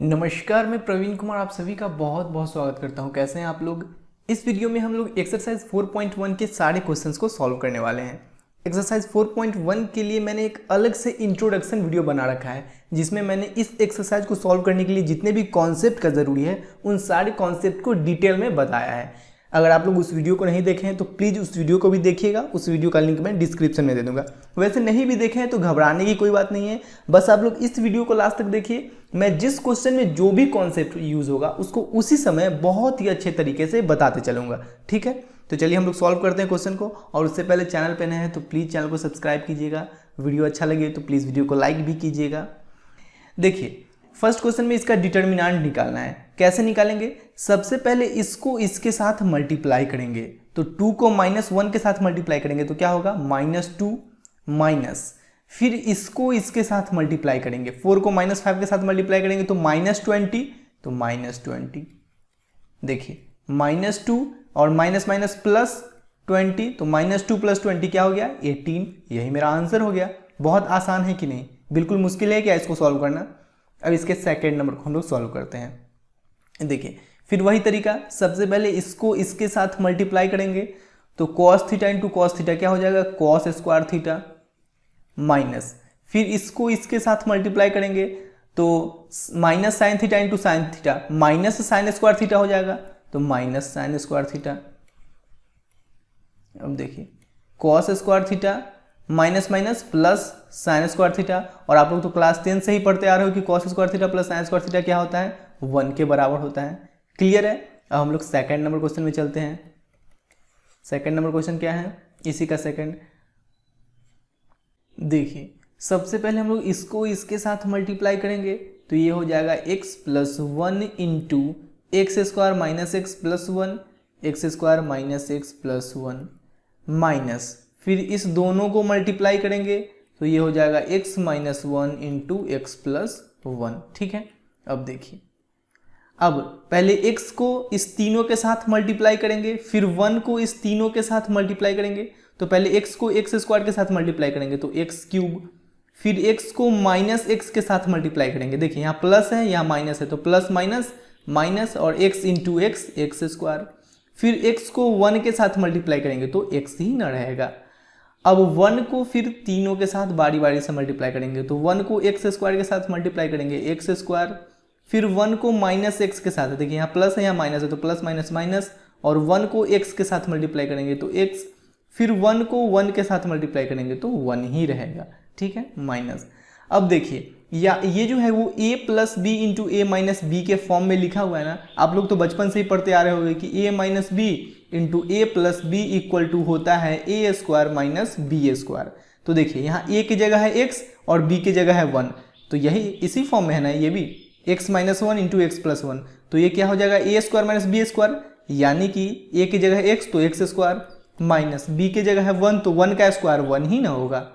नमस्कार, मैं प्रवीण कुमार आप सभी का बहुत बहुत स्वागत करता हूं। कैसे हैं आप लोग। इस वीडियो में हम लोग एक्सरसाइज 4.1 के सारे क्वेश्चंस को सॉल्व करने वाले हैं। एक्सरसाइज 4.1 के लिए मैंने एक अलग से इंट्रोडक्शन वीडियो बना रखा है, जिसमें मैंने इस एक्सरसाइज को सॉल्व करने के लिए जितने भी कॉन्सेप्ट का ज़रूरी है उन सारे कॉन्सेप्ट को डिटेल में बताया है। अगर आप लोग उस वीडियो को नहीं देखे हैं तो प्लीज़ उस वीडियो को भी देखिएगा। उस वीडियो का लिंक मैं डिस्क्रिप्शन में दे दूंगा। वैसे नहीं भी देखे हैं तो घबराने की कोई बात नहीं है, बस आप लोग इस वीडियो को लास्ट तक देखिए। मैं जिस क्वेश्चन में जो भी कॉन्सेप्ट यूज़ होगा उसको उसी समय बहुत ही अच्छे तरीके से बताते चलूँगा। ठीक है, तो चलिए हम लोग सॉल्व करते हैं क्वेश्चन को। और उससे पहले चैनल पे नए हैं तो प्लीज़ चैनल को सब्सक्राइब कीजिएगा। वीडियो अच्छा लगे तो प्लीज़ वीडियो को लाइक भी कीजिएगा। देखिए, फर्स्ट क्वेश्चन में इसका डिटर्मिनेंट निकालना है। कैसे निकालेंगे? सबसे पहले इसको इसके साथ मल्टीप्लाई करेंगे, तो 2 को -1 के साथ मल्टीप्लाई करेंगे तो क्या होगा -2 माइनस, फिर इसको इसके साथ मल्टीप्लाई करेंगे, 4 को -5 के साथ मल्टीप्लाई करेंगे तो -20, तो -20। देखिए -2 और माइनस माइनस प्लस 20, तो -2 + 20 क्या हो गया 18। यही मेरा आंसर हो गया। बहुत आसान है कि नहीं? बिल्कुल मुश्किल है क्या इसको सॉल्व करना। अब इसके सेकेंड नंबर को हम लोग सॉल्व करते हैं। देखिए, फिर वही तरीका, सबसे पहले इसको इसके साथ मल्टीप्लाई करेंगे, तो cos theta into cos theta क्या हो जाएगा cos स्क्वायर थीटा, माइनस, फिर इसको इसके साथ मल्टीप्लाई करेंगे तो minus sine theta into sine theta, minus sine square theta हो जाएगा, तो माइनस साइन स्क्वायर थीटा। अब देखिए cos square theta minus minus plus sine square theta, और आप लोग तो क्लास 10 से ही पढ़ते आ रहे हो कि cos square theta plus sine square theta क्या होता है 1 के बराबर होता है। क्लियर है? अब हम लोग सेकंड नंबर क्वेश्चन में चलते हैं। सेकंड नंबर क्वेश्चन क्या है, इसी का सेकंड। देखिए, सबसे पहले हम लोग इसको इसके साथ मल्टीप्लाई करेंगे, तो ये हो जाएगा x + 1 into x square minus x plus 1, x square minus x plus 1, minus, फिर इस दोनों को मल्टीप्लाई करेंगे तो ये हो जाएगा x - 1 इंटू एक्स प्लस 1। ठीक है, अब देखिए, अब पहले x को इस तीनों के साथ मल्टीप्लाई करेंगे, फिर 1 को इस तीनों के साथ मल्टीप्लाई करेंगे, तो पहले x को एक्स स्क्वायर के साथ मल्टीप्लाई करेंगे तो x³, फिर x को -x के साथ मल्टीप्लाई करेंगे। देखिए यहाँ प्लस है यहाँ माइनस है, तो प्लस माइनस माइनस और x इंटू एक्स स्क्वायर, फिर x को 1 के साथ मल्टीप्लाई करेंगे तो x ही ना रहेगा। अब 1 को फिर तीनों के साथ बारी बारी से मल्टीप्लाई करेंगे, तो 1 को एक्स स्क्वायर के साथ मल्टीप्लाई करेंगे एक्स स्क्वायर, फिर 1 को -x के साथ, देखिए यहाँ प्लस है यहाँ माइनस है तो प्लस माइनस माइनस, और 1 को x के साथ मल्टीप्लाई करेंगे तो x, फिर 1 को 1 के साथ मल्टीप्लाई करेंगे तो 1 ही रहेगा। ठीक है, माइनस। अब देखिए या ये जो है वो a + b into a - b के फॉर्म में लिखा हुआ है ना। आप लोग तो बचपन से ही पढ़ते आ रहे होंगे कि a - b into a + b equal to होता है a square minus b square. तो देखिए यहाँ a की जगह है x और b की जगह है 1, तो यही इसी फॉर्म में है ना ये भी, x - 1 इंटू एक्स प्लस 1, तो ये क्या हो जाएगा a square minus b square, यानी कि a की जगह है x तो x स्क्वायर, माइनस b की जगह है 1 तो 1 का स्क्वायर 1 ही ना होगा।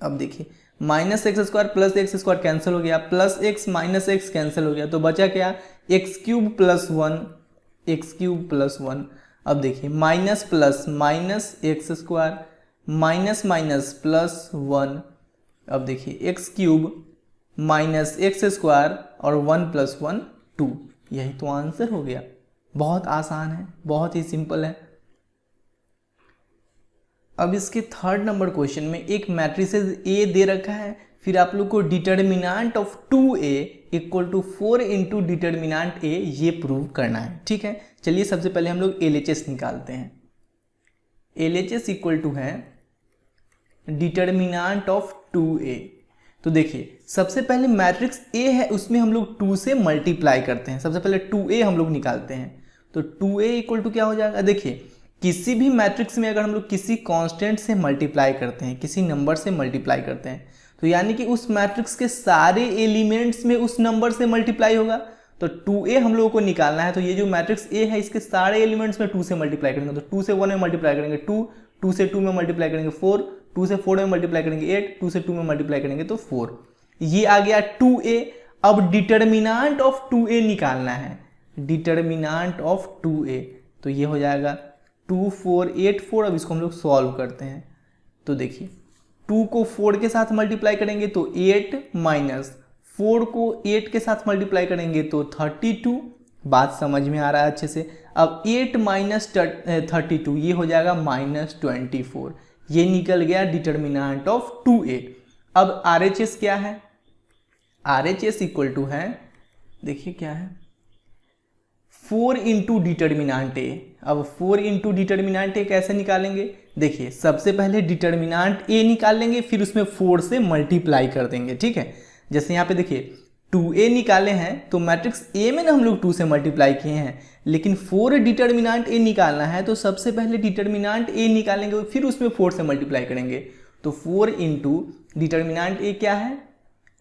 अब देखिए -x square plus x square cancel हो गया, plus x minus x cancel हो गया, तो बचा क्या x³ + 1, x³ + 1। अब देखिए minus plus minus x square minus minus plus 1, अब देखिए x³ माइनस एक्स स्क्वायर और 1 + 1 2, यही तो आंसर हो गया। बहुत आसान है, बहुत ही सिंपल है। अब इसके थर्ड नंबर क्वेश्चन में एक मैट्रिसेस A दे रखा है, फिर आप लोग को determinant of 2A = 4 into determinant A ये प्रूव करना है। ठीक है, चलिए सबसे पहले हम लोग LHS निकालते हैं। LHS = है डिटर्मिनेंट ऑफ 2A। तो देखिए सबसे पहले मैट्रिक्स A है उसमें हम लोग 2 से मल्टीप्लाई करते हैं। सबसे पहले 2A हम लोग निकालते हैं, तो 2A = क्या हो जाएगा। देखिए किसी भी मैट्रिक्स में अगर हम लोग किसी कांस्टेंट से मल्टीप्लाई करते हैं, किसी नंबर से मल्टीप्लाई करते हैं, तो यानी कि उस मैट्रिक्स के सारे एलिमेंट्स में उस नंबर से मल्टीप्लाई होगा। तो 2A हम लोगों को निकालना है, तो ये जो मैट्रिक्स A है इसके सारे एलिमेंट्स में 2 से मल्टीप्लाई करेंगे, तो 2 से 1 में मल्टीप्लाई करेंगे 2, 2 से 2 में मल्टीप्लाई करेंगे 4, 2 से 4 में मल्टीप्लाई करेंगे 8, 2 से 2 में मल्टीप्लाई करेंगे तो 4। ये आ गया 2A। अब डिटर्मिनेंट ऑफ 2A निकालना है, डिटर्मिनेंट ऑफ 2A, तो ये हो जाएगा 2 4 8 4। अब इसको हम लोग सॉल्व करते हैं, तो देखिए 2 को 4 के साथ मल्टीप्लाई करेंगे तो 8 - 4 को 8 के साथ मल्टीप्लाई करेंगे तो 32। बात समझ में आ रहा है अच्छे से। अब 8 माइनस 32 ये हो जाएगा -24। ये निकल गया डिटर्मिनेंट ऑफ 2a। अब RHS क्या है? RHS इक्वल टू है, देखिए क्या है, 4 इंटू डिटर्मिनेंट a। अब 4 इंटू डिटर्मिनेंट a कैसे निकालेंगे? देखिए सबसे पहले डिटर्मिनेंट a निकाल लेंगे, फिर उसमें 4 से मल्टीप्लाई कर देंगे, ठीक है। जैसे यहाँ पे देखिए 2a निकाले हैं तो मैट्रिक्स a में ना हम लोग 2 से मल्टीप्लाई किए हैं, लेकिन 4 डिटर्मिनेंट a निकालना है तो सबसे पहले डिटर्मिनेंट a निकालेंगे फिर उसमें 4 से मल्टीप्लाई करेंगे। तो 4 इंटू डिटर्मिनेंट a क्या है?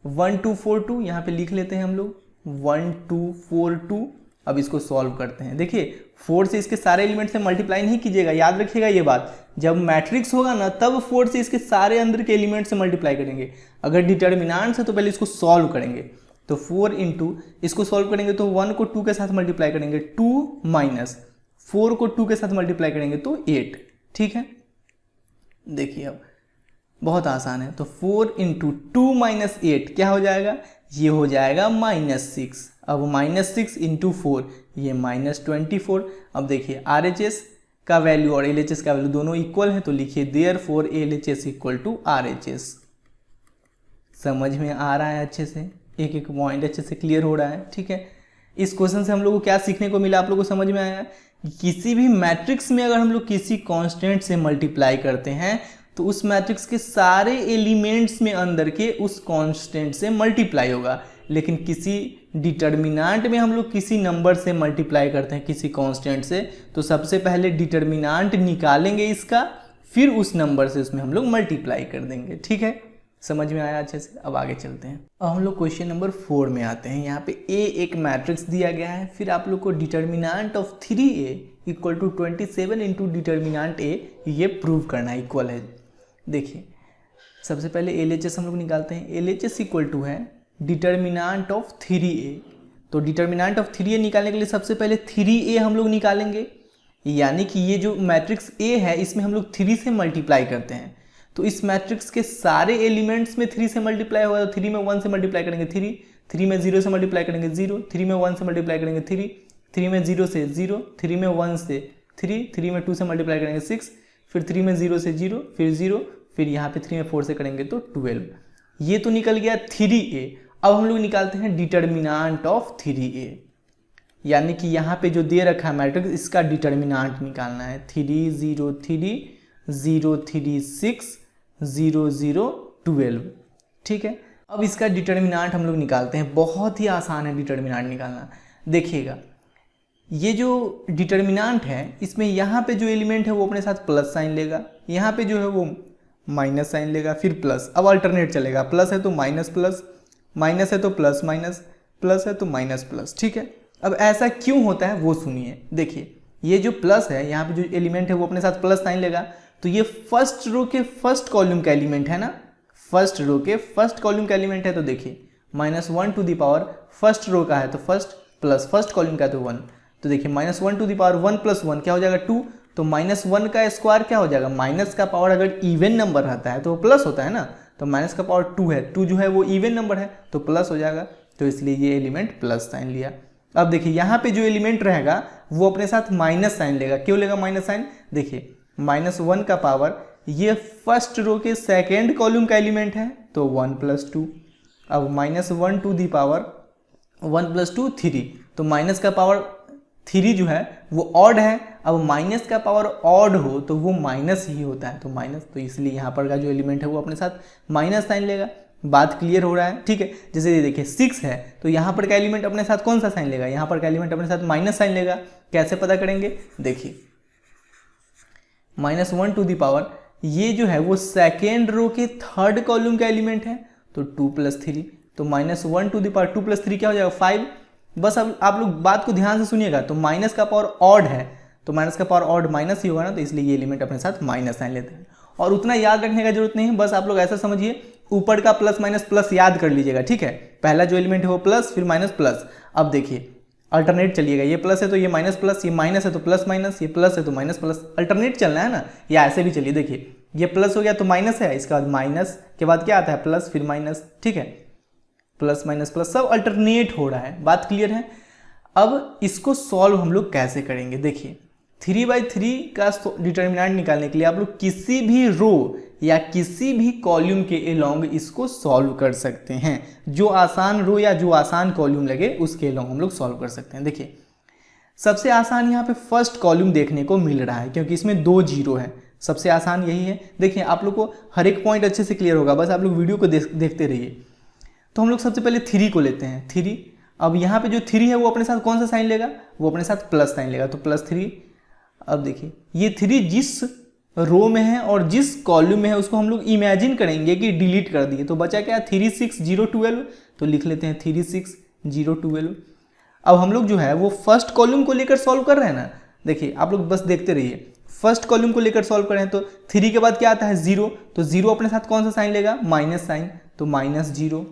1242। यहाँ पे लिख लेते हैं हम लोग 1242। अब इसको सॉल्व करते हैं। देखिए 4 से इसके सारे एलिमेंट से मल्टीप्लाई नहीं कीजिएगा, याद रखिएगा ये बात। जब मैट्रिक्स होगा ना तब 4 से इसके सारे अंदर के एलिमेंट से मल्टीप्लाई करेंगे। अगर डिटर्मिनेंट है तो पहले इसको सॉल्व करेंगे। तो 4 इंटू इसको सॉल्व करेंगे तो 1 को 2 के साथ मल्टीप्लाई करेंगे 2 माइनस 4 को 2 के साथ मल्टीप्लाई करेंगे तो 8, ठीक है। देखिए अब बहुत आसान है। तो 4 इंटू 2 माइनस 8 क्या हो जाएगा? ये हो जाएगा -6। अब -6 इंटू 4 ये -24। अब देखिए RHS का वैल्यू और LHS का वैल्यू दोनों इक्वल है तो लिखिए therefore LHS equal to RHS। समझ में आ रहा है अच्छे से? एक एक पॉइंट अच्छे से क्लियर हो रहा है, ठीक है। इस क्वेश्चन से हम लोग को क्या सीखने को मिला? आप लोगों को समझ में आया? किसी भी मैट्रिक्स में अगर हम लोग किसी कांस्टेंट से मल्टीप्लाई करते हैं तो उस मैट्रिक्स के सारे एलिमेंट्स में अंदर के उस कांस्टेंट से मल्टीप्लाई होगा। लेकिन किसी डिटर्मिनेंट में हम लोग किसी नंबर से मल्टीप्लाई करते हैं किसी कांस्टेंट से, तो सबसे पहले डिटर्मिनेंट निकालेंगे इसका, फिर उस नंबर से उसमें हम लोग मल्टीप्लाई कर देंगे, ठीक है। समझ में आया अच्छे से? अब आगे चलते हैं। अब हम लोग क्वेश्चन नंबर 4 में आते हैं। यहाँ पे A एक मैट्रिक्स दिया गया है, फिर आप लोग को determinant of 3a equal to 27 into determinant a ये प्रूव करना है इक्वल है। देखिए सबसे पहले LHS हम लोग निकालते हैं। LHS इक्वल टू है डिटर्मिनेंट ऑफ 3a। तो डिटर्मिनेंट ऑफ 3a निकालने के लिए सबसे पहले 3a हम लोग निकालेंगे, यानी कि ये जो मैट्रिक्स A है इसमें हम लोग 3 से मल्टीप्लाई करते हैं। तो इस मैट्रिक्स के सारे एलिमेंट्स में 3 से मल्टीप्लाई होगा। तो 3 में 1 से मल्टीप्लाई करेंगे 3 में 0 से मल्टीप्लाई करेंगे 0, 3 में 1 से मल्टीप्लाई करेंगे 3 में 0 से 0, 3 में 1 से 3 में 2 से मल्टीप्लाई करेंगे 6, फिर 3 में 0 से 0, फिर 0, फिर यहाँ पे 3 में 4 से करेंगे तो 12। ये तो निकल गया 3a। अब हम लोग निकालते हैं डिटर्मिनेंट ऑफ 3a, यानी कि यहाँ पे जो दे रखा है मैट्रिक्स इसका डिटर्मिनेंट निकालना है। 3 0 3 0 3 6 0 0 12, ठीक है। अब इसका डिटर्मिनेंट हम लोग निकालते हैं। बहुत ही आसान है डिटर्मिनेंट निकालना। देखिएगा ये जो डिटर्मिनेंट है इसमें यहाँ पे जो एलिमेंट है वो अपने साथ प्लस साइन लेगा, यहाँ पे जो है वो माइनस साइन लेगा, फिर प्लस। अब अल्टरनेट चलेगा, प्लस है तो माइनस प्लस, माइनस है तो प्लस माइनस, प्लस है तो माइनस प्लस, ठीक है। अब ऐसा क्यों होता है वो सुनिए। देखिए ये जो प्लस है यहाँ पे जो एलिमेंट है वो अपने साथ प्लस साइन लेगा, तो ये फर्स्ट रो के फर्स्ट कॉलम का एलिमेंट है ना, फर्स्ट रो के फर्स्ट कॉलम का एलिमेंट है। तो देखिए -1 to the power first row का है तो फर्स्ट, प्लस फर्स्ट कॉलम का है तो 1। तो देखिए -1 टू द पावर 1 प्लस 1 क्या हो जाएगा 2। तो -1 का स्क्वायर क्या हो जाएगा, माइनस का पावर अगर इवन नंबर रहता है तो वो प्लस होता है ना, तो माइनस का पावर 2 है, 2 जो है वो इवन नंबर है तो प्लस हो जाएगा, तो इसलिए ये एलिमेंट प्लस साइन लिया। अब देखिए यहाँ पे जो एलिमेंट रहेगा वो अपने साथ माइनस साइन लेगा। क्यों लेगा माइनस साइन? देखिए -1 का पावर ये फर्स्ट रो के सेकेंड कॉलम का एलिमेंट है तो 1 + 2। अब -1 टू दी पावर 1 + 2 3, तो माइनस का पावर 3 जो है वो ऑड है। अब माइनस का पावर ऑड हो तो वो माइनस ही होता है, तो माइनस, तो इसलिए यहाँ पर का जो एलिमेंट है वो अपने साथ माइनस साइन लेगा। बात क्लियर हो रहा है, ठीक है। जैसे ये देखिए 6 है तो यहाँ पर का एलिमेंट अपने साथ कौन सा साइन लेगा, यहाँ पर का एलिमेंट अपने साथ माइनस साइन लेगा। कैसे पता करेंगे? देखिए -1 टू दी पावर ये जो है वो सेकेंड रो के थर्ड कॉलम का एलिमेंट है तो 2 + 3, तो -1 टू दी पावर 2 + 3 क्या हो जाएगा 5। बस अब आप लोग बात को ध्यान से सुनिएगा। तो माइनस का पावर ऑड है तो माइनस का पावर ऑड माइनस ही होगा ना, तो इसलिए ये एलिमेंट अपने साथ माइनस साइन लेते हैं। और उतना याद रखने का जरूरत नहीं है, बस आप लोग ऐसा समझिए ऊपर का प्लस माइनस प्लस याद कर लीजिएगा, ठीक है। पहला जो एलिमेंट है वो प्लस, फिर माइनस प्लस। अब देखिए अल्टरनेट चलिएगा, ये प्लस है तो ये माइनस प्लस, ये माइनस है तो प्लस माइनस, ये प्लस है तो माइनस प्लस, अल्टरनेट चलना है ना। या ऐसे भी चलिए, देखिए ये प्लस हो गया तो माइनस है, इसके बाद माइनस के बाद क्या आता है प्लस, फिर माइनस, ठीक है। प्लस माइनस प्लस सब अल्टरनेट हो रहा है, बात क्लियर है। अब इसको सॉल्व हम लोग कैसे करेंगे, देखिए 3/3 का डिटर्मिनेंट निकालने के लिए आप लोग किसी भी रो या किसी भी कॉलम के अलोंग इसको सॉल्व कर सकते हैं। जो आसान रो या जो आसान कॉलम लगे उसके अलोंग हम लोग सॉल्व कर सकते हैं। देखिए सबसे आसान यहाँ पे फर्स्ट कॉलम देखने को मिल रहा है क्योंकि इसमें 2 जीरो है, सबसे आसान यही है। देखिए आप लोग को हर एक पॉइंट अच्छे से क्लियर होगा, बस आप लोग वीडियो को देखते रहिए। तो हम लोग सबसे पहले 3 को लेते हैं, 3। अब यहाँ पे जो 3 है वो अपने साथ कौन सा साइन लेगा, वो अपने साथ प्लस साइन लेगा, तो +3। अब देखिए ये 3 जिस रो में है और जिस कॉलम में है उसको हम लोग इमेजिन करेंगे कि डिलीट कर दिए, तो बचा क्या 3 6 0 12, तो लिख लेते हैं 3 6 0 12। अब हम लोग जो है वो फर्स्ट कॉलम को लेकर सॉल्व कर रहे हैं ना, देखिए आप लोग बस देखते रहिए। फर्स्ट कॉलम को लेकर सॉल्व करें तो 3 के बाद क्या आता है 0, तो 0 अपने साथ कौन सा साइन लेगा, माइनस साइन, तो -0।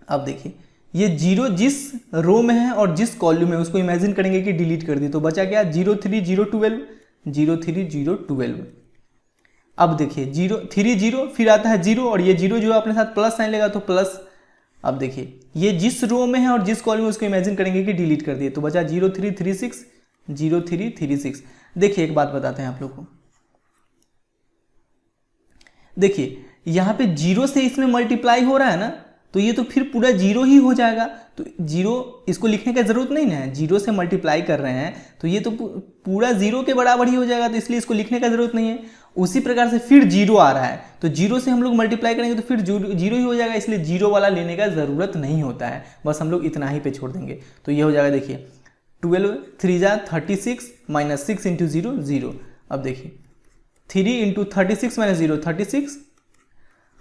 अब देखिए ये 0 जिस रो में है और जिस कॉलम में उसको इमेजिन करेंगे कि डिलीट कर दिए, तो बचा क्या 0 3 0 12, 0 3 0 12। अब देखिए 3 0 फिर आता है 0 और ये 0 जो है अपने साथ प्लस साइन लेगा, तो प्लस। अब देखिए ये जिस रो में है और जिस कॉलम में उसको इमेजिन करेंगे कि डिलीट कर दिए, तो बचा 0 3 3 6 0 3 3 6। देखिए एक बात बताते हैं आप लोग को, देखिए यहाँ पे 0 से इसमें मल्टीप्लाई हो रहा है ना, तो ये तो फिर पूरा 0 ही हो जाएगा, तो 0 इसको लिखने का जरूरत नहीं है, 0 से मल्टीप्लाई कर रहे हैं तो ये तो पूरा 0 के बराबर ही हो जाएगा, तो इसलिए इसको लिखने का जरूरत नहीं है। उसी प्रकार से फिर 0 आ रहा है, तो 0 से हम लोग मल्टीप्लाई करेंगे तो फिर 0 ही हो जाएगा, इसलिए 0 वाला लेने का ज़रूरत नहीं होता है, बस हम लोग इतना ही पे छोड़ देंगे। तो ये हो जाएगा, देखिए 12 3 जा 36 -6 × 0 0। अब देखिए 3 × 36 - 0 36।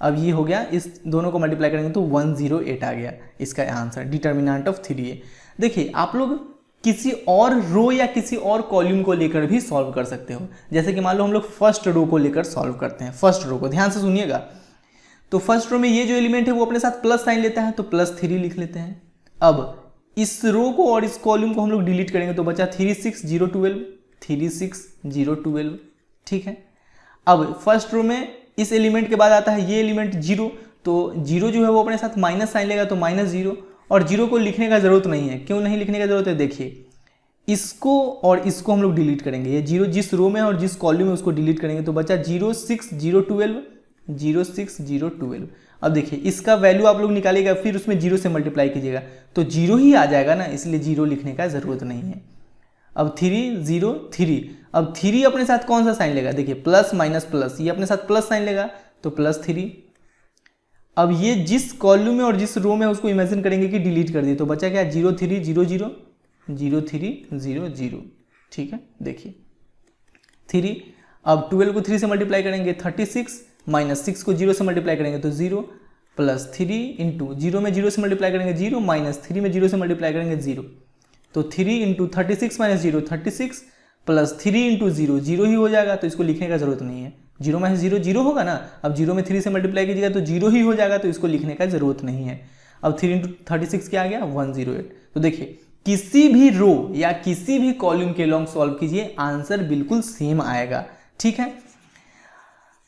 अब ये हो गया, इस दोनों को मल्टीप्लाई करेंगे तो 108 आ गया इसका आंसर, डिटर्मिनेंट ऑफ 3 है। देखिए आप लोग किसी और रो या किसी और कॉलम को लेकर भी सॉल्व कर सकते हो, जैसे कि मान लो हम लोग फर्स्ट रो को लेकर सॉल्व करते हैं। फर्स्ट रो को ध्यान से सुनिएगा, तो फर्स्ट रो में ये जो एलिमेंट है वो अपने साथ प्लस साइन लेता है, तो +3 लिख लेते हैं। अब इस रो को और इस कॉलम को हम लोग डिलीट करेंगे तो बचा 3 6 0 12, 3 6 0 12, ठीक है। अब फर्स्ट रो में इस एलिमेंट के बाद आता है ये एलिमेंट 0, तो 0 जो है वो अपने साथ माइनस साइन लेगा, तो -0, और 0 को लिखने का जरूरत नहीं है। क्यों नहीं लिखने का जरूरत है, देखिए इसको और इसको हम लोग डिलीट करेंगे, ये 0 जिस रो में और जिस कॉलम में उसको डिलीट करेंगे, तो बचा 0 6 0 12, 0 6 0 12। अब देखिए इसका वैल्यू आप लोग निकालिएगा, फिर उसमें 0 से मल्टीप्लाई कीजिएगा तो 0 ही आ जाएगा ना, इसलिए 0 लिखने का जरूरत नहीं है। अब 3 0 3, अब 3 अपने साथ कौन सा साइन लेगा, देखिए प्लस माइनस प्लस, ये अपने साथ प्लस साइन लेगा, तो +3। अब ये जिस कॉलम में और जिस रो में उसको इमेजिन करेंगे कि डिलीट कर दिए, तो बचा क्या 0 3 0 0 0 3 0 0, ठीक है। देखिए 3, अब 12 को 3 से मल्टीप्लाई करेंगे 36, -6 को 0 से मल्टीप्लाई करेंगे तो 0, +3 × 0 में 0 से मल्टीप्लाई करेंगे 0, -3 में 0 से मल्टीप्लाई करेंगे 0, तो 3 × 36 - 0 36, +3 × 0 0 ही हो जाएगा, तो इसको लिखने का जरूरत नहीं है। 0 - 0 0 होगा ना, अब 0 में 3 से मल्टीप्लाई कीजिएगा तो 0 ही हो जाएगा, तो इसको लिखने का जरूरत नहीं है। अब 3 × 36 क्या आ गया 108। तो देखिए किसी भी रो या किसी भी कॉलम के लॉन्ग सॉल्व कीजिए, आंसर बिल्कुल सेम आएगा, ठीक है।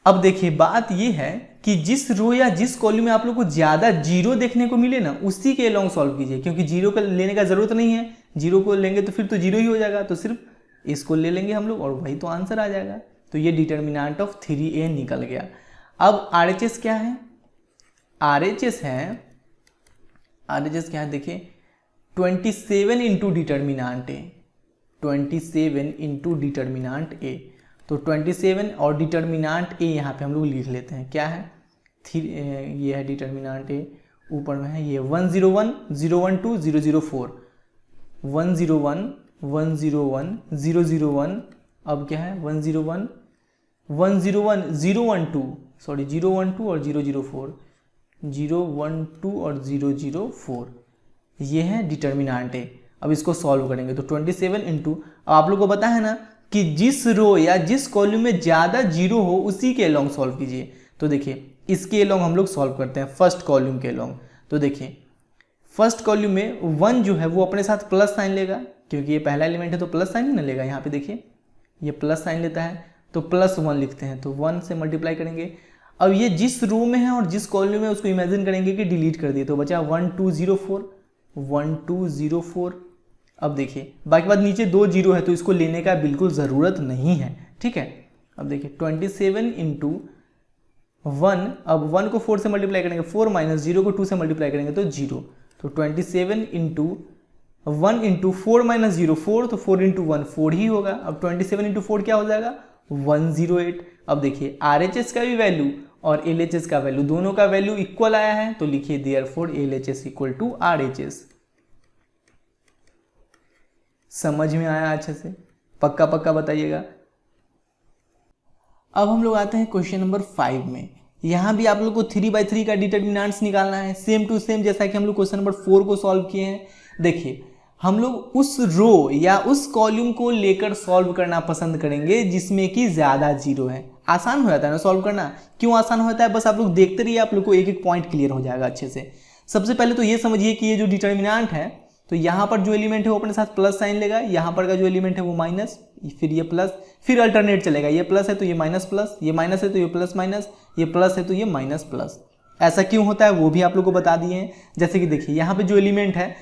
अब देखिए बात यह है कि जिस रो या जिस कॉलम में आप लोग को ज़्यादा 0 देखने को मिले ना, उसी के लॉन्ग सॉल्व कीजिए, क्योंकि 0 को लेने का जरूरत नहीं है, 0 को लेंगे तो फिर तो 0 ही हो जाएगा, तो सिर्फ इसको ले लेंगे हम लोग और वही तो आंसर आ जाएगा। तो ये डिटर्मिनेंट ऑफ 3a निकल गया। अब RHS क्या है, RHS क्या है, देखिए 27 × डिटर्मिनेंट a, 27 × डिटर्मिनेंट a, तो 27 और डिटर्मिनेंट a यहाँ पे हम लोग लिख लेते हैं, क्या है ये है डिटर्मिनेंट a, ऊपर में है ये 101 012 004, 101 101 001, अब क्या है 101 101 012, सॉरी 012 और 004, 012 और 004, ये है डिटर्मिनेंट है। अब इसको सॉल्व करेंगे तो 27 × आप लोग को पता है ना कि जिस रो या जिस कॉलम में ज़्यादा 0 हो उसी के अलोंग सॉल्व कीजिए। तो देखिए इसके अलोंग हम लोग सॉल्व करते हैं, फर्स्ट कॉलम के अलोंग। तो देखिए फर्स्ट कॉलम में 1 जो है वो अपने साथ प्लस साइन लेगा, क्योंकि ये पहला एलिमेंट है तो प्लस साइन ही ना लेगा। यहाँ पे देखिए ये प्लस साइन लेता है तो +1 लिखते हैं, तो 1 से मल्टीप्लाई करेंगे। अब ये जिस रो में है और जिस कॉलम में उसको इमेजिन करेंगे कि डिलीट कर दिए, तो बचा 1204। अब देखिए बाकी बात नीचे 2 जीरो है तो इसको लेने का बिल्कुल ज़रूरत नहीं है, ठीक है। अब देखिए 27 इंटू 1, अब 1 को 4 से मल्टीप्लाई करेंगे 4 माइनस 0 को 2 से मल्टीप्लाई करेंगे तो 0, तो 27 इंटू 1 इंटू 4 माइनस 0 4, तो 4 इंटू 1 4 ही होगा। अब 27 इंटू 4 क्या हो जाएगा 108। अब देखिए RHS का भी वैल्यू और LHS का वैल्यू, दोनों का वैल्यू इक्वल आया है, तो लिखिए therefore LHS equal to RHS। समझ में आया अच्छे से? पक्का पक्का बताइएगा। अब हम लोग आते हैं क्वेश्चन नंबर 5 में। यहाँ भी आप लोग को 3/3 का डिटर्मिनेंट्स निकालना है, सेम टू सेम जैसा कि हम लोग क्वेश्चन नंबर 4 को सॉल्व किए हैं। देखिए हम लोग उस रो या उस कॉलम को लेकर सॉल्व करना पसंद करेंगे जिसमें कि ज़्यादा जीरो है। आसान हो जाता है ना सॉल्व करना। क्यों आसान होता है, बस आप लोग देखते रहिए, आप लोग को एक एक पॉइंट क्लियर हो जाएगा अच्छे से। सबसे पहले तो ये समझिए कि ये जो डिटर्मिनेंट है, तो यहाँ पर जो एलिमेंट है वो अपने साथ प्लस साइन लेगा, यहाँ पर का जो एलिमेंट है वो माइनस, फिर ये प्लस, फिर अल्टरनेट चलेगा, ये प्लस है तो ये माइनस प्लस, ये माइनस है तो ये प्लस माइनस, ये प्लस है तो ये माइनस प्लस। ऐसा क्यों होता है वो भी आप लोग को बता दिए हैं। जैसे कि देखिए यहाँ पे जो एलिमेंट है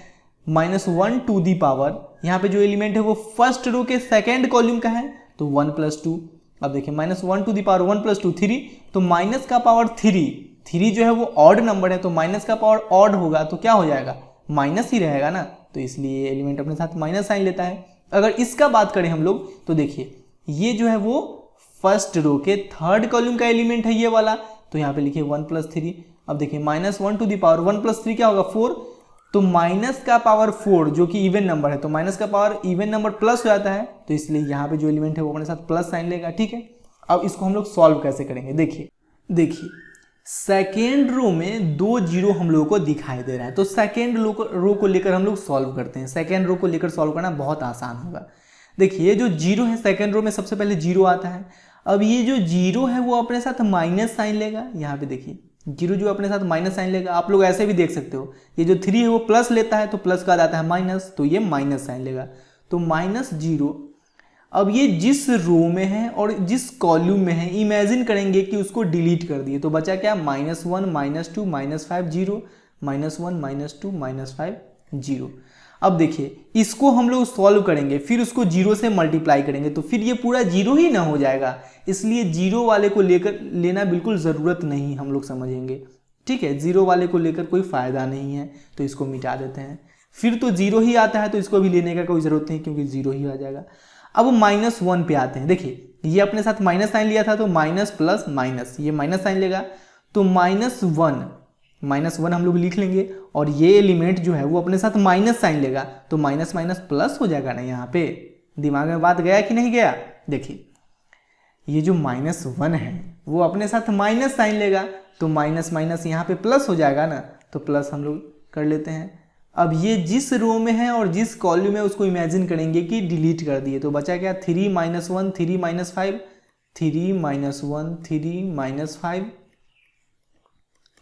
-1 टू दी पावर, यहाँ पे जो एलिमेंट है वो फर्स्ट रो के सेकेंड कॉलम का है, तो 1 + 2। अब देखिए -1 टू दी पावर 1 + 2 3, तो माइनस का पावर 3 जो है वो ऑड नंबर है, तो माइनस का पावर ऑड होगा तो क्या हो जाएगा माइनस ही रहेगा ना, तो इसलिए एलिमेंट अपने साथ माइनस साइन लेता है। अगर इसका बात करें हम लोग तो देखिए ये जो है वो फर्स्ट रो के थर्ड कॉलम का एलिमेंट है ये वाला, तो यहाँ पे लिखिए 1 + 3। अब देखिए -1 टू दी पावर 1 + 3 क्या होगा 4, तो माइनस का पावर 4 जो कि इवन नंबर है, तो माइनस का पावर इवन नंबर प्लस हो जाता है, तो इसलिए यहाँ पे जो एलिमेंट है वो अपने साथ प्लस साइन लेगा, ठीक है। अब इसको हम लोग सॉल्व कैसे करेंगे, देखिए सेकेंड रो में 2 जीरो हम लोगों को दिखाई दे रहा है, तो सेकेंड रो को लेकर हम लोग सॉल्व करते हैं। सेकेंड रो को लेकर सॉल्व करना बहुत आसान होगा। देखिए ये जो जीरो है सेकेंड रो में सबसे पहले जीरो आता है। अब ये जो जीरो है वो अपने साथ माइनस साइन लेगा, यहाँ पे देखिए जीरो जो अपने साथ माइनस साइन लेगा। आप लोग ऐसे भी देख सकते हो, ये जो 3 है वो प्लस लेता है तो प्लस का आता है माइनस, तो ये माइनस साइन लेगा, तो -0। अब ये जिस रो में है और जिस कॉलम में है इमेजिन करेंगे कि उसको डिलीट कर दिए, तो बचा क्या -1 -2 -5 0, -1 -2 -5 0। अब देखिए इसको हम लोग सॉल्व करेंगे, फिर उसको जीरो से मल्टीप्लाई करेंगे, तो फिर ये पूरा जीरो ही ना हो जाएगा, इसलिए जीरो वाले को लेकर लेना बिल्कुल ज़रूरत नहीं, हम लोग समझेंगे, ठीक है। जीरो वाले को लेकर कोई फ़ायदा नहीं है, तो इसको मिटा देते हैं। फिर तो जीरो ही आता है तो इसको भी लेने का कोई ज़रूरत नहीं, क्योंकि जीरो ही आ जाएगा। अब -1 पे आते हैं। देखिए ये अपने साथ माइनस साइन लिया था, तो माइनस प्लस माइनस, ये माइनस साइन लेगा, तो -1 हम लोग लिख लेंगे, और ये एलिमेंट जो है वो अपने साथ माइनस साइन लेगा, तो माइनस माइनस प्लस हो जाएगा ना। यहाँ पे दिमाग में बात गया कि नहीं गया? देखिए ये जो -1 है वो अपने साथ माइनस साइन लेगा, तो माइनस माइनस यहाँ पे प्लस हो जाएगा ना, तो प्लस हम लोग कर लेते हैं। अब ये जिस रो में है और जिस कॉलम में उसको इमेजिन करेंगे कि डिलीट कर दिए, तो बचा क्या 3 - 1 3 - 5 3 - 1 3 - 5।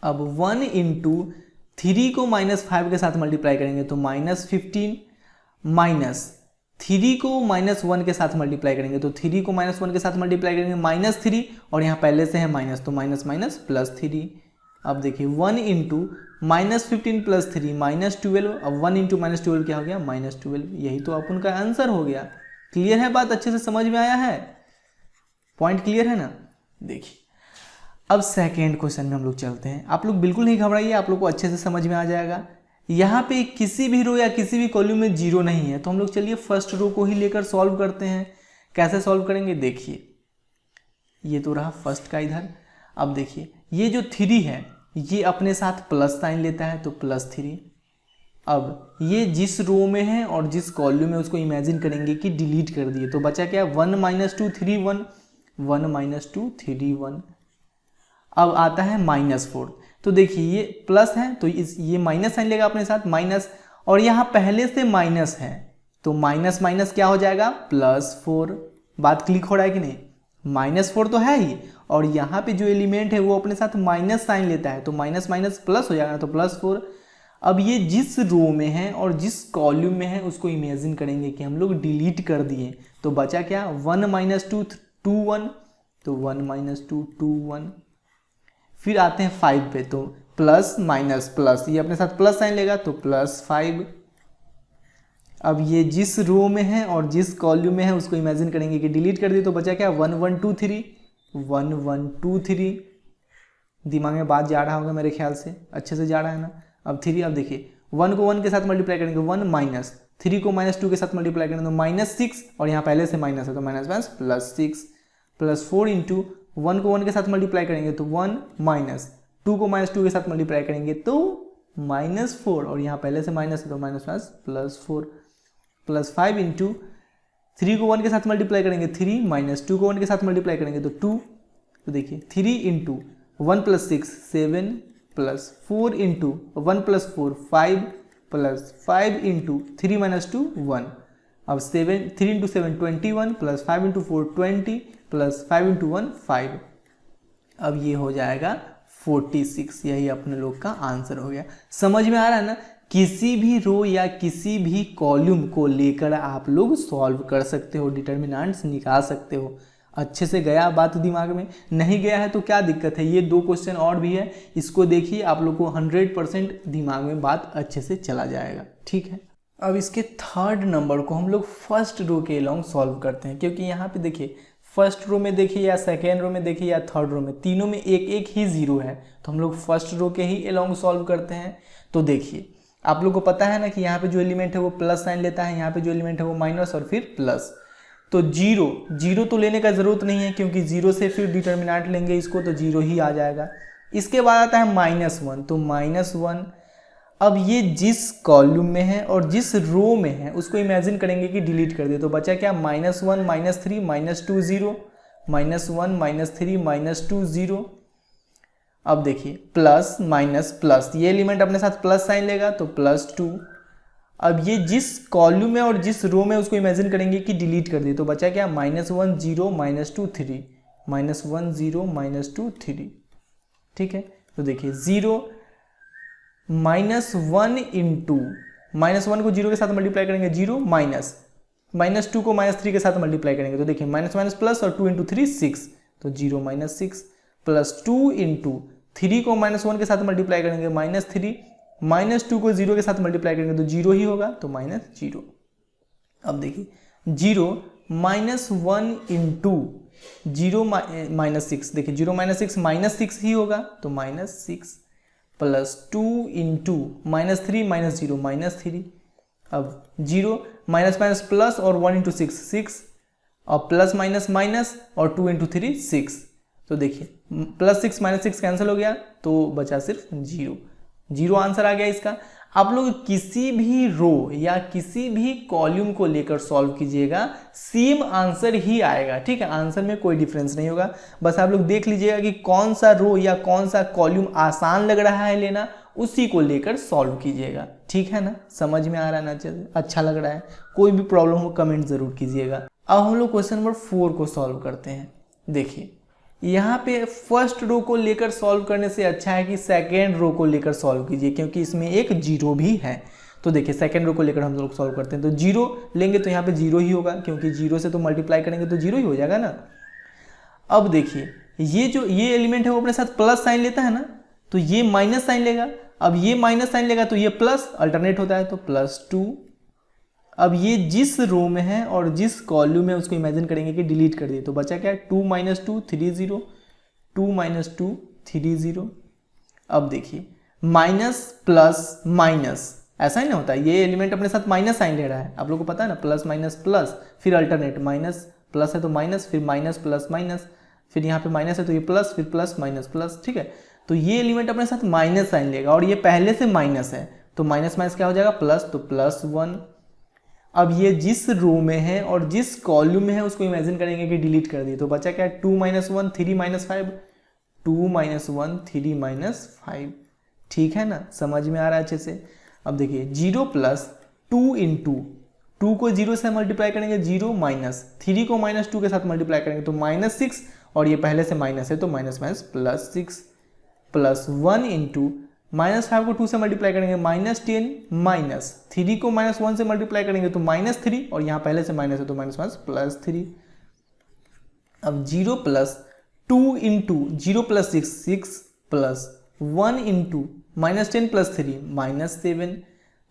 अब 1 इंटू 3 को -5 के साथ मल्टीप्लाई करेंगे तो -15, माइनस 3 को -1 के साथ मल्टीप्लाई करेंगे, तो 3 को -1 के साथ मल्टीप्लाई करेंगे -3, और यहाँ पहले से है माइनस, तो माइनस माइनस +3। अब देखिए 1 इंटू -15 + 3 -12। अब 1 इंटू -12 क्या हो गया -12। यही तो अपन का आंसर हो गया। क्लियर है बात? अच्छे से समझ में आया है? पॉइंट क्लियर है ना? देखिए अब सेकेंड क्वेश्चन में हम लोग चलते हैं। आप लोग बिल्कुल नहीं घबराइए, आप लोग को अच्छे से समझ में आ जाएगा। यहाँ पे किसी भी रो या किसी भी कॉलम में जीरो नहीं है, तो हम लोग चलिए फर्स्ट रो को ही लेकर सॉल्व करते हैं। कैसे सॉल्व करेंगे? देखिए ये तो रहा फर्स्ट का इधर। अब देखिए ये जो 3 है ये अपने साथ प्लस साइन लेता है, तो +3। अब ये जिस रो में है और जिस कॉलम में उसको इमेजिन करेंगे कि डिलीट कर दिए, तो बचा क्या 1 - 2 3 1 1 - 2 3 1। अब आता है -4, तो देखिए ये प्लस है तो ये माइनस साइन लेगा अपने साथ माइनस, और यहाँ पहले से माइनस है तो माइनस माइनस क्या हो जाएगा +4। बात क्लिक हो रहा है कि नहीं? -4 तो है ही, और यहाँ पे जो एलिमेंट है वो अपने साथ माइनस साइन लेता है, तो माइनस माइनस प्लस हो जाएगा, तो +4। अब ये जिस रो में है और जिस कॉलम में है उसको इमेजिन करेंगे कि हम लोग डिलीट कर दिए, तो बचा क्या 1 - 2 2 1, तो 1 - 2 2 1। फिर आते हैं 5 पे, तो प्लस माइनस प्लस, ये अपने साथ प्लस साइन लेगा तो +5। अब ये जिस रो में है और जिस कॉलम में है उसको इमेजिन करेंगे कि डिलीट कर दिए, तो बचा क्या 1 1 2 3, 1 1 2 3। दिमाग में बात जा रहा होगा मेरे ख्याल से, अच्छे से जा रहा है ना। अब 3, अब देखिए 1 को 1 के साथ मल्टीप्लाई करेंगे 1 माइनस, 3 को -2 के साथ मल्टीप्लाई करेंगे तो -6, और यहाँ पहले से माइनस है तो -+6, +4 इंटू 1 को 1 के साथ मल्टीप्लाई करेंगे तो 1 माइनस, 2 को -2 के साथ मल्टीप्लाई करेंगे तो -4, और यहाँ पहले से माइनस है तो +4, +5 इंटू 3 को 1 के साथ मल्टीप्लाई करेंगे 3, -2 को 1 के साथ मल्टीप्लाई करेंगे तो 2, तो देखिए 3 इंटू 1 + 6 7, +4 इंटू 1 + 4 5, +5 इंटू 3 - 2 1। अब 3 इंटू 7 21, +5 इंटू 4 20, +5 इंटू 1 5। अब ये हो जाएगा 46। यही अपने लोग का आंसर हो गया। समझ में आ रहा है ना। किसी भी रो या किसी भी कॉलम को लेकर आप लोग सॉल्व कर सकते हो, डिटर्मिनेंट्स निकाल सकते हो। अच्छे से गया बात दिमाग में? नहीं गया है तो क्या दिक्कत है, ये 2 क्वेश्चन और भी है, इसको देखिए, आप लोग को 100% दिमाग में बात अच्छे से चला जाएगा। ठीक है, अब इसके 3rd नंबर को हम लोग फर्स्ट रो के अलोंग सॉल्व करते हैं, क्योंकि यहाँ पे देखिए फर्स्ट रो में देखिए या सेकेंड रो में देखिए या थर्ड रो में, तीनों में एक एक ही जीरो है, तो हम लोग फर्स्ट रो के ही अलोंग सॉल्व करते हैं। तो देखिए आप लोग को पता है ना कि यहाँ पे जो एलिमेंट है वो प्लस साइन लेता है, यहाँ पे जो एलिमेंट है वो माइनस और फिर प्लस। तो जीरो तो लेने का ज़रूरत नहीं है, क्योंकि जीरो से फिर डिटर्मिनेंट लेंगे इसको तो जीरो ही आ जाएगा। इसके बाद आता है -1, तो -1। अब ये जिस कॉलम में है और जिस रो में है उसको इमेजिन करेंगे कि डिलीट कर दे, तो बचा क्या -1 -3 -2 0, -1 -3 -2 0। अब देखिए प्लस माइनस प्लस, ये एलिमेंट अपने साथ प्लस साइन लेगा तो +2। अब ये जिस कॉलम में और जिस रो में उसको इमेजिन करेंगे कि डिलीट कर दे, तो बचा क्या -1 0 -2 3, -1 0 -2 3। ठीक है, तो देखिए 0 -1 इंटू -1 को 0 के साथ मल्टीप्लाई करेंगे 0, -2 को -3 के साथ मल्टीप्लाई करेंगे तो देखिए माइनस प्लस और 2 इंटू 3 6, तो 0 -6, +2 इंटू 3 को -1 के साथ मल्टीप्लाई करेंगे -3, -2 को 0 के साथ मल्टीप्लाई करेंगे तो 0 ही होगा, तो -0। अब देखिए 0 -1 इंटू 0 -6, देखिए 0 -6 -6 ही होगा, तो -6, +2 इंटू -3 -0 -3। अब 0 माइनस प्लस और 1 इंटू 6 6, और प्लस माइनस और 2 इंटू 3 6, तो देखिए +6 -6 कैंसिल हो गया तो बचा सिर्फ 0 आंसर आ गया इसका। आप लोग किसी भी रो या किसी भी कॉलम को लेकर सॉल्व कीजिएगा, सेम आंसर ही आएगा। ठीक है, आंसर में कोई डिफरेंस नहीं होगा। बस आप लोग देख लीजिएगा कि कौन सा रो या कौन सा कॉलम आसान लग रहा है लेना, उसी को लेकर सॉल्व कीजिएगा। ठीक है ना, समझ में आ रहा है ना, अच्छा लग रहा है? कोई भी प्रॉब्लम हो कमेंट जरूर कीजिएगा। अब हम लोग क्वेश्चन नंबर 4 को सॉल्व करते हैं। देखिए यहाँ पे फर्स्ट रो को लेकर सॉल्व करने से अच्छा है कि सेकेंड रो को लेकर सॉल्व कीजिए, क्योंकि इसमें एक जीरो भी है। तो देखिए सेकेंड रो को लेकर हम लोग सॉल्व करते हैं, तो 0 लेंगे तो यहाँ पे 0 ही होगा, क्योंकि 0 से तो मल्टीप्लाई करेंगे तो 0 ही हो जाएगा ना। अब देखिए ये एलिमेंट है वो अपने साथ प्लस साइन लेता है ना, तो ये माइनस साइन लेगा। अब ये माइनस साइन लेगा तो ये प्लस अल्टरनेट होता है, तो +2। अब ये जिस रो में है और जिस कॉलम में उसको इमेजिन करेंगे कि डिलीट कर दिए, तो बचा क्या 2 - 2 3 0, 2 - 2 3 0। अब देखिए माइनस प्लस माइनस ऐसा ही ना होता है, ये एलिमेंट अपने साथ माइनस साइन ले रहा है, आप लोगों को पता है ना, प्लस माइनस प्लस, फिर अल्टरनेट माइनस प्लस है तो माइनस, फिर माइनस प्लस माइनस, फिर यहाँ पे माइनस है तो ये प्लस, फिर प्लस माइनस प्लस। ठीक है, तो ये एलिमेंट अपने साथ माइनस साइन लेगा और ये पहले से माइनस है, तो माइनस माइनस क्या हो जाएगा प्लस, तो +1। अब ये जिस रो में है और जिस कॉलम में है उसको इमेजिन करेंगे कि डिलीट कर दिए, तो बचा क्या 2 - 1 3 - 5, 2 - 1 3 - 5। ठीक है ना, समझ में आ रहा है अच्छे से। अब देखिए 0 + 2 इंटू 2 को 0 से मल्टीप्लाई करेंगे 0 माइनस 3 को -2 के साथ मल्टीप्लाई करेंगे तो -6, और ये पहले से माइनस है तो माइनस माइनस +6, +1 इंटू -5 को 2 से मल्टीप्लाई करेंगे -10, माइनस 3 को -1 से मल्टीप्लाई करेंगे तो -3, और यहाँ पहले से माइनस है तो माइनस +3। अब 0 + 2 इंटू 0 + 6 6, प्लस 1 इंटू -10 प्लस 3 -7।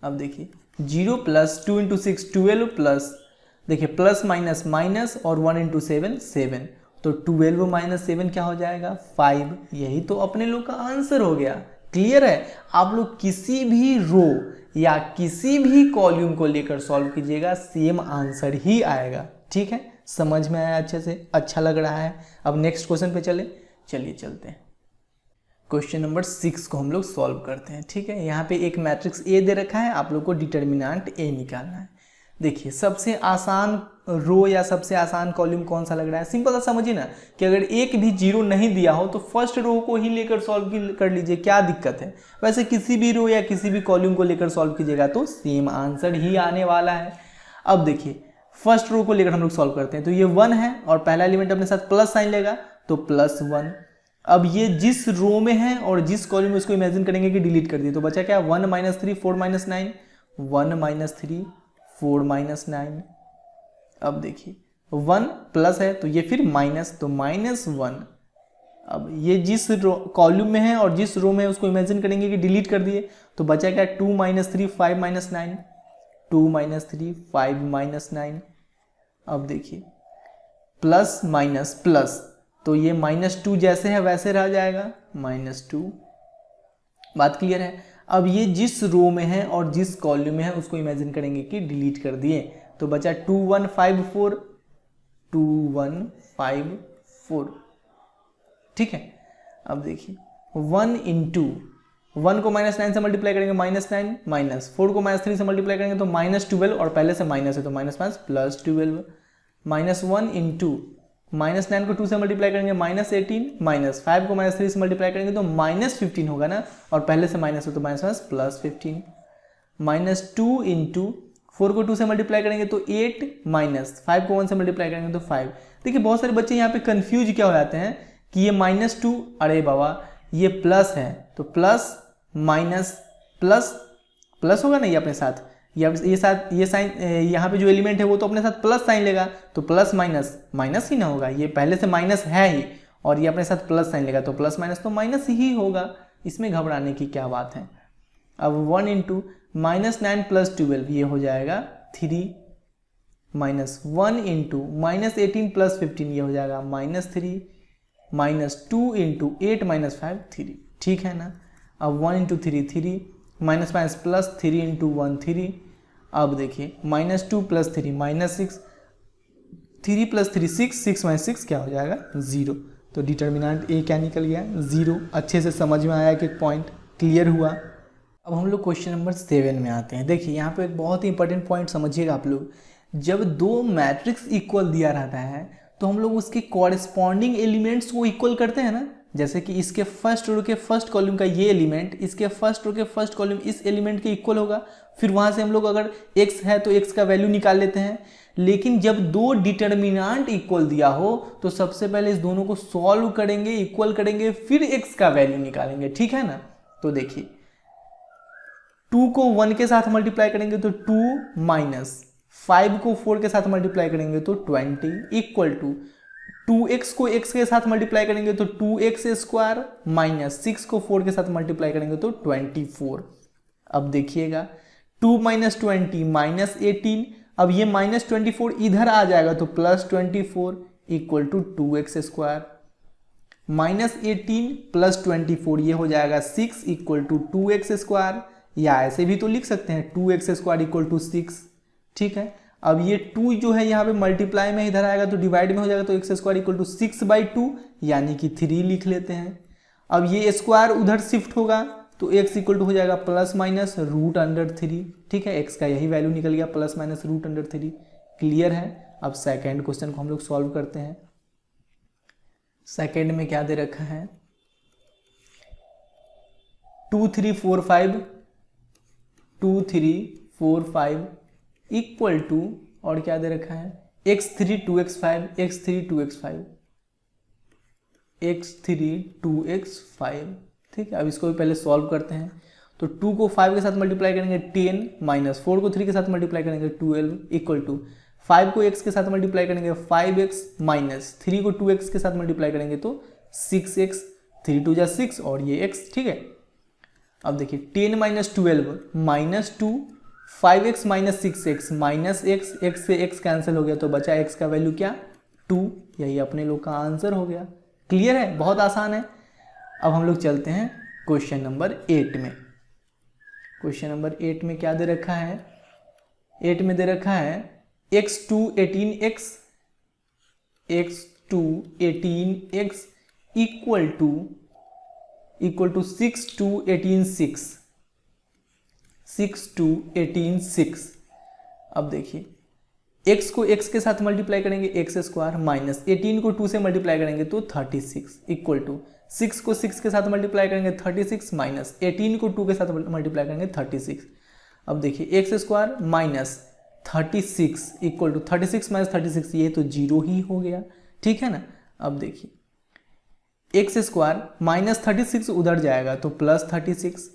अब देखिए 0 प्लस 2 इंटू 6 12 प्लस देखिए प्लस माइनस माइनस और 1 इंटू 7 7, तो 12 माइनस 7 क्या हो जाएगा 5। यही तो अपने लोग का आंसर हो गया। क्लियर है? आप लोग किसी भी रो या किसी भी कॉलम को लेकर सॉल्व कीजिएगा, सेम आंसर ही आएगा। ठीक है, समझ में आया अच्छे से? अच्छा लग रहा है? अब नेक्स्ट क्वेश्चन पे चलिए चलते हैं। क्वेश्चन नंबर 6 को हम लोग सॉल्व करते हैं। ठीक है, यहाँ पे एक मैट्रिक्स ए दे रखा है, आप लोग को डिटर्मिनेंट ए निकालना है। देखिए सबसे आसान रो या सबसे आसान कॉलम कौन सा लग रहा है? सिंपल सा समझिए ना कि अगर एक भी जीरो नहीं दिया हो तो फर्स्ट रो को ही लेकर सॉल्व कर लीजिए, क्या दिक्कत है? वैसे किसी भी रो या किसी भी कॉलम को लेकर सॉल्व कीजिएगा तो सेम आंसर ही आने वाला है। अब देखिए फर्स्ट रो को लेकर हम लोग सॉल्व करते हैं, तो ये 1 है और पहला एलिमेंट अपने साथ प्लस साइन लेगा तो +1। अब ये जिस रो में है और जिस कॉलम में उसको इमेजिन करेंगे कि डिलीट कर दिए, तो बचा क्या 1 - 3 4 - 9, 1 - 3 4 - 9। अब देखिए 1 प्लस है तो ये फिर माइनस, तो -1। अब ये जिस कॉलम में है और जिस रो में है उसको इमेजिन करेंगे कि डिलीट कर दिए, तो बचा क्या 2 - 3 5 - 9, 2 - 3 5 - 9। अब देखिए प्लस माइनस प्लस, तो ये -2 जैसे है वैसे रह जाएगा -2। बात क्लियर है? अब ये जिस रो में है और जिस कॉलम में है उसको इमेजिन करेंगे कि डिलीट कर दिए, तो बचा 2 1 5 4, 2 1 5 4। ठीक है, अब देखिए 1 इंटू 1 को -9 से मल्टीप्लाई करेंगे -9, माइनस 4 को -3 से मल्टीप्लाई करेंगे तो -12, और पहले से माइनस है तो -5 +12, -1 इंटू -9 को 2 से मल्टीप्लाई करेंगे -18, माइनस 5 को -3 से मल्टीप्लाई करेंगे तो -15 होगा ना, और पहले से माइनस है तो -15, -2 इंटू 4 को 2 से मल्टीप्लाई करेंगे तो 8, माइनस 5 को 1 से मल्टीप्लाई करेंगे तो 5। देखिए बहुत सारे बच्चे यहाँ पे कंफ्यूज क्या हो जाते हैं कि ये -2, अरे बाबा ये प्लस है तो प्लस माइनस प्लस प्लस होगा ना, ये अपने साथ ये साइन यहाँ पे जो एलिमेंट है वो तो अपने साथ प्लस साइन लेगा, तो प्लस माइनस माइनस ही ना होगा, ये पहले से माइनस है ही और ये अपने साथ प्लस साइन लेगा तो प्लस माइनस तो माइनस ही होगा, इसमें घबराने की क्या बात है। अब 1 इंटू -9 + 12 ये हो जाएगा 3, -1 इंटू -18 + 15 ये हो जाएगा -3, -2 इंटू 8 - 5 3। ठीक है ना? अब 1 इंटू 3 3, -5 प्लस 3 इंटू 1 3। अब देखिए -2 + 3 -6, 3 + 3 6, 6 - 6 क्या हो जाएगा 0। तो डिटर्मिनेंट ए क्या निकल गया 0। अच्छे से समझ में आया कि एक पॉइंट क्लियर हुआ। अब हम लोग क्वेश्चन नंबर 7 में आते हैं। देखिए यहाँ पे एक बहुत ही इंपॉर्टेंट पॉइंट समझिएगा आप लोग, जब दो मैट्रिक्स इक्वल दिया रहता है तो हम लोग उसके कॉरेस्पॉन्डिंग एलिमेंट्स को इक्वल करते हैं ना। जैसे कि इसके फर्स्ट रो के फर्स्ट कॉलम का ये एलिमेंट इसके फर्स्ट रो के फर्स्ट कॉलम इस एलिमेंट के इक्वल होगा, फिर वहाँ से हम लोग अगर x है तो x का वैल्यू निकाल लेते हैं। लेकिन जब दो डिटर्मिनेंट इक्वल दिया हो तो सबसे पहले इस दोनों को सॉल्व करेंगे, इक्वल करेंगे, फिर x का वैल्यू निकालेंगे। ठीक है ना? तो देखिए 2 को 1 के साथ मल्टीप्लाई करेंगे तो 2, माइनस 5 को 4 के साथ मल्टीप्लाई करेंगे तो 20, इक्वल टू 2x को x के साथ मल्टीप्लाई करेंगे तो 2x², माइनस 6 को 4 के साथ मल्टीप्लाई करेंगे तो 24। अब देखिएगा 2 - 20 -18, अब ये -24 इधर आ जाएगा तो +24 इक्वल टू 2x², -18 + 24 ये हो जाएगा 6 इक्वल टू 2x², या ऐसे भी तो लिख सकते हैं 2x² इक्वल टू 6। ठीक है, अब ये 2 जो है यहाँ पे मल्टीप्लाई में इधर आएगा तो डिवाइड में हो जाएगा तो x² इक्वल टू 6/2 यानी कि 3 लिख लेते हैं। अब ये स्क्वायर उधर शिफ्ट होगा तो x इक्वल टू हो जाएगा ±√3। ठीक है, x का यही वैल्यू निकल गया ±√3। क्लियर है? अब सेकेंड क्वेश्चन को हम लोग सॉल्व करते हैं। सेकेंड में क्या दे रखा है 2 3 4 5, 2 3 4 5 इक्वल टू, और क्या दे रखा है x3 2x5, x3 2x5, x3 2x5। ठीक है, अब इसको भी पहले सॉल्व करते हैं। तो 2 को 5 के साथ मल्टीप्लाई करेंगे 10, माइनस 4 को 3 के साथ मल्टीप्लाई करेंगे 12 इक्वल टू 5 को x के साथ मल्टीप्लाई करेंगे 5x, माइनस 3 को 2x के साथ मल्टीप्लाई करेंगे तो 6x, 3 2 जा 6 और ये x, ठीक है। अब देखिए 10 minus 12 minus 2, 5x minus 6x minus x, x से x कैंसिल हो गया तो बचा x का वैल्यू क्या, 2। यही अपने लोग का आंसर हो गया। क्लियर है, बहुत आसान है। अब हम लोग चलते हैं क्वेश्चन नंबर 8 में। क्वेश्चन नंबर 8 में क्या दे रखा है, 8 में दे रखा है x2 18x इक्वल टू 6 2 18 6, 6 2 18 6। अब देखिए x को x के साथ मल्टीप्लाई करेंगे x स्क्वायर माइनस 18 को 2 से मल्टीप्लाई करेंगे तो 36 इक्वल टू 6 को 6 के साथ मल्टीप्लाई करेंगे 36 माइनस 18 को 2 के साथ मल्टीप्लाई करेंगे 36। अब देखिए x square minus 36 equal to 36 minus 36, ये तो 0 ही हो गया, ठीक है ना। अब देखिए x स्क्वायर माइनस 36 उधर जाएगा तो प्लस 36।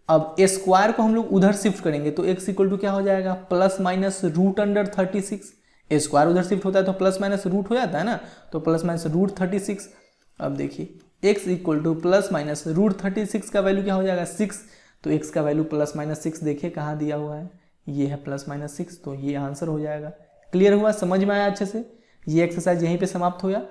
अब स्क्वायर को हम लोग उधर शिफ्ट करेंगे तो x इक्वल टू क्या हो जाएगा, plus minus root under 36। Square उधर शिफ्ट होता है तो प्लस माइनस रूट हो जाता है ना, तो प्लस माइनस रूट 36। अब देखिए x equal to plus minus root 36 का वैल्यू क्या हो जाएगा, 6। तो x का वैल्यू प्लस माइनस 6 देखिए कहाँ दिया हुआ है, ये है प्लस माइनस 6, तो ये आंसर हो जाएगा। क्लियर हुआ, समझ में आया अच्छे से। ये एक्सरसाइज यहीं पे समाप्त हो गया।